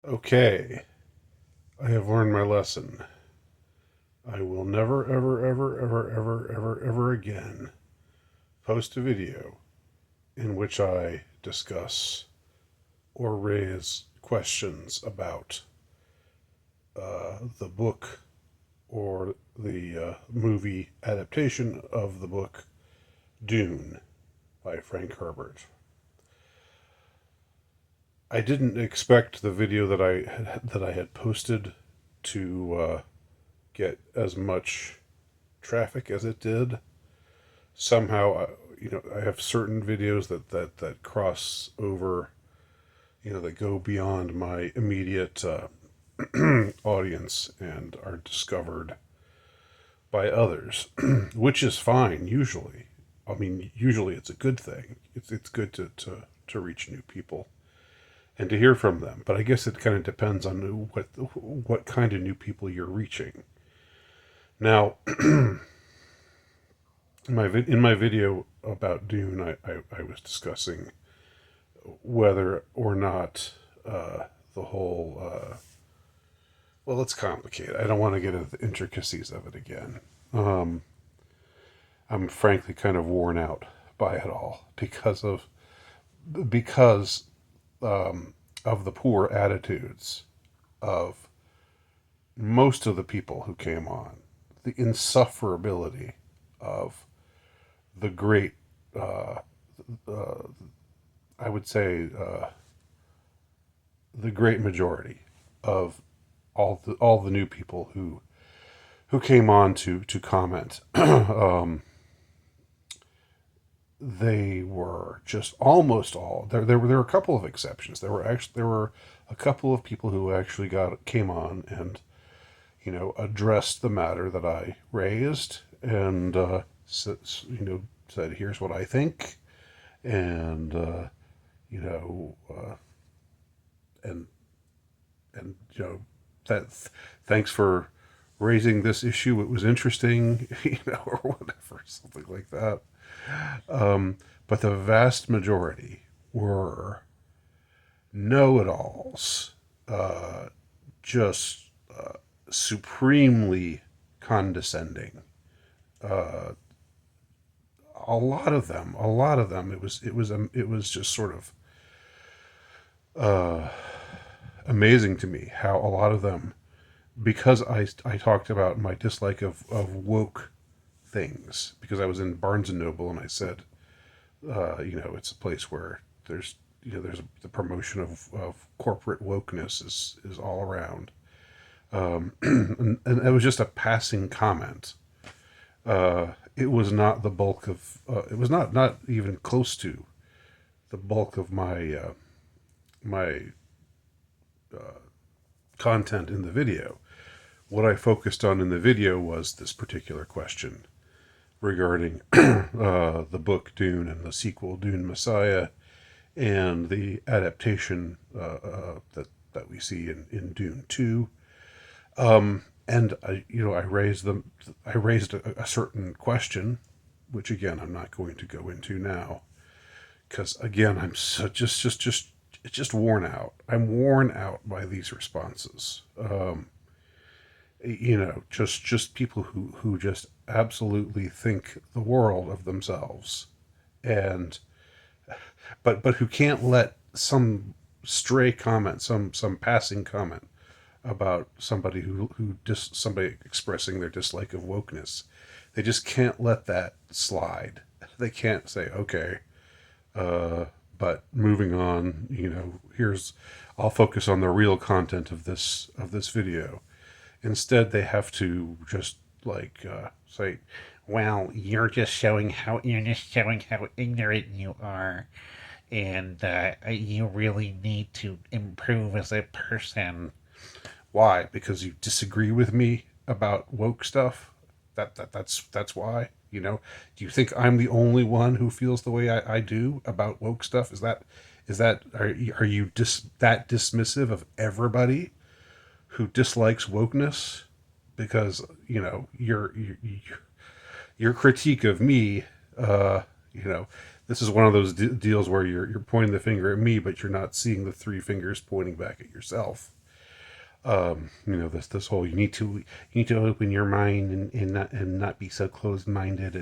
Okay, I have learned my lesson. I will never, ever, ever, ever, ever, ever, ever again post a video in which I discuss or raise questions about the book or the movie adaptation of the book Dune by Frank Herbert. I didn't expect the video that I had posted to get as much traffic as it did. Somehow, I have certain videos that cross over, that go beyond my immediate audience and are discovered by others, which is fine usually. I mean, usually it's a good thing. It's good to reach new people and to hear from them. But I guess it kind of depends on what kind of new people you're reaching. Now, in my video about Dune, I was discussing whether or not the whole well, it's complicated. I don't want to get into the intricacies of it again. Um, I'm frankly kind of worn out by it all because of the poor attitudes of most of the people who came on, the insufferability of the great, uh, uh, I would say, the great majority of all the new people who came on to comment. They were just almost all there were a couple of exceptions. There were a couple of people who actually got came on and addressed the matter that I raised and said, here's what I think, and you know and and that thanks for raising this issue, it was interesting, or whatever, something like that. But the vast majority were know-it-alls, just supremely condescending. Uh, a lot of them, it was just sort of uh, amazing to me how a lot of them, because I talked about my dislike of woke things, because I was in Barnes and Noble and I said, it's a place where there's the promotion of corporate wokeness is all around. And it was just a passing comment. It was not the bulk of. It was not even close to the bulk of my content in the video. What I focused on in the video was this particular question regarding the book Dune and the sequel Dune Messiah and the adaptation that we see in Dune 2. And I raised a certain question, which again I'm not going to go into now, because again I'm so just worn out. I'm worn out by these responses. Just people who just absolutely think the world of themselves, and but who can't let some stray comment, some passing comment about somebody expressing their dislike of wokeness. They just can't let that slide. They can't say, okay, uh, but moving on. Here's I'll focus on the real content of this video. Instead, they have to just say, Well, you're just showing how ignorant you are, and you really need to improve as a person. why? Because you disagree with me about woke stuff. That's why. Do you think I'm the only one who feels the way I do about woke stuff? Are you that dismissive of everybody who dislikes wokeness? Because your critique of me, uh, you know, this is one of those deals where you're pointing the finger at me, but you're not seeing the three fingers pointing back at yourself. This whole you need to open your mind and not be so closed minded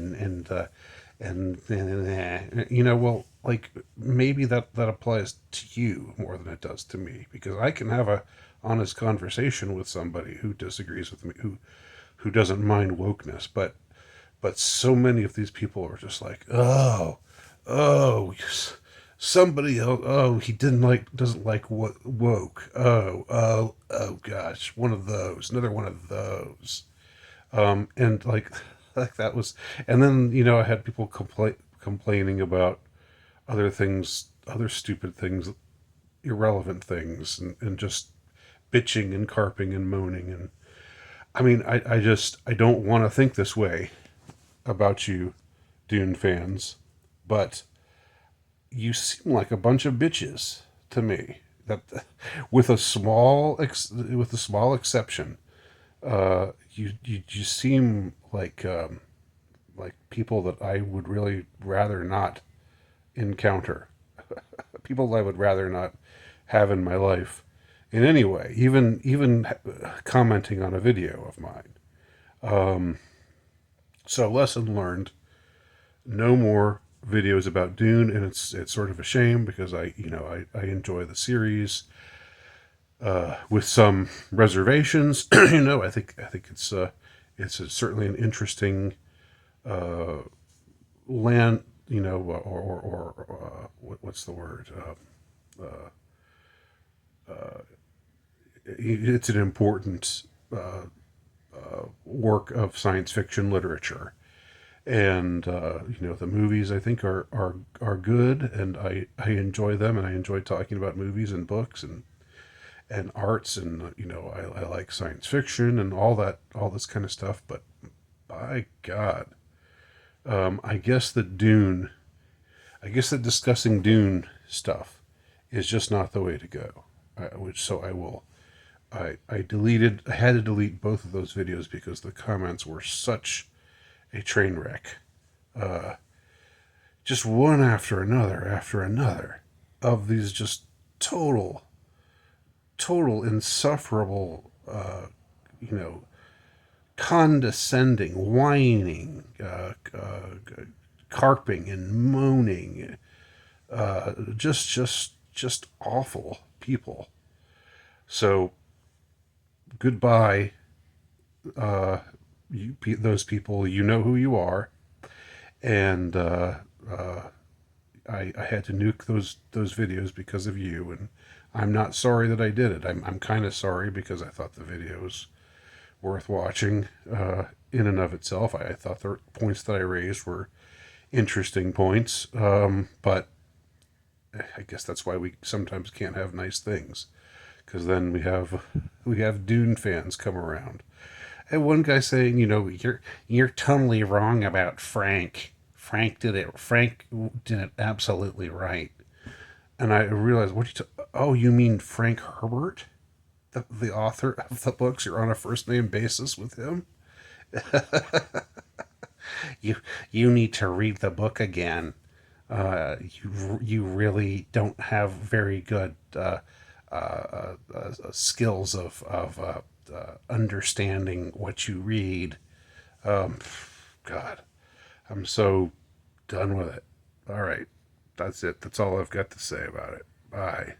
well, like maybe that applies to you more than it does to me, because I can have a honest conversation with somebody who disagrees with me, who doesn't mind wokeness, but so many of these people are just like, oh, somebody else. Oh, he doesn't like woke. Oh, gosh, one of those, another one of those. And like that was, and then I had people complaining about other things, other stupid things, irrelevant things, and just bitching and carping and moaning. And I mean, I don't want to think this way about you, Dune fans, but you seem like a bunch of bitches to me. That, with a small exception, you seem like people that I would really rather not encounter, people I would rather not have in my life in any way, even commenting on a video of mine. So lesson learned: no more videos about Dune, and it's sort of a shame because I enjoy the series with some reservations. I think certainly an interesting land. What's the word? It's an important work of science fiction literature, and the movies I think are good, and I enjoy them, and I enjoy talking about movies and books and arts, and I like science fiction and all this kind of stuff. But by God, I guess that discussing Dune stuff is just not the way to go. Which so I will. I had to delete both of those videos because the comments were such a train wreck. Just one after another of these just total, total insufferable, you know, condescending, whining, carping and moaning, just awful people. So goodbye, those people. You know who you are, and I had to nuke those videos because of you, and I'm not sorry that I did it. I'm kind of sorry because I thought the video was worth watching in and of itself. I thought the points that I raised were interesting points, but I guess that's why we sometimes can't have nice things, because then we have Dune fans come around. And one guy saying, you're totally wrong about Frank. Frank did it absolutely right. And I realized, oh, you mean Frank Herbert, the author of the books? You're on a first name basis with him. You you need to read the book again. You really don't have very good skills of understanding what you read. God, I'm so done with it. All right, that's it. That's all I've got to say about it. Bye.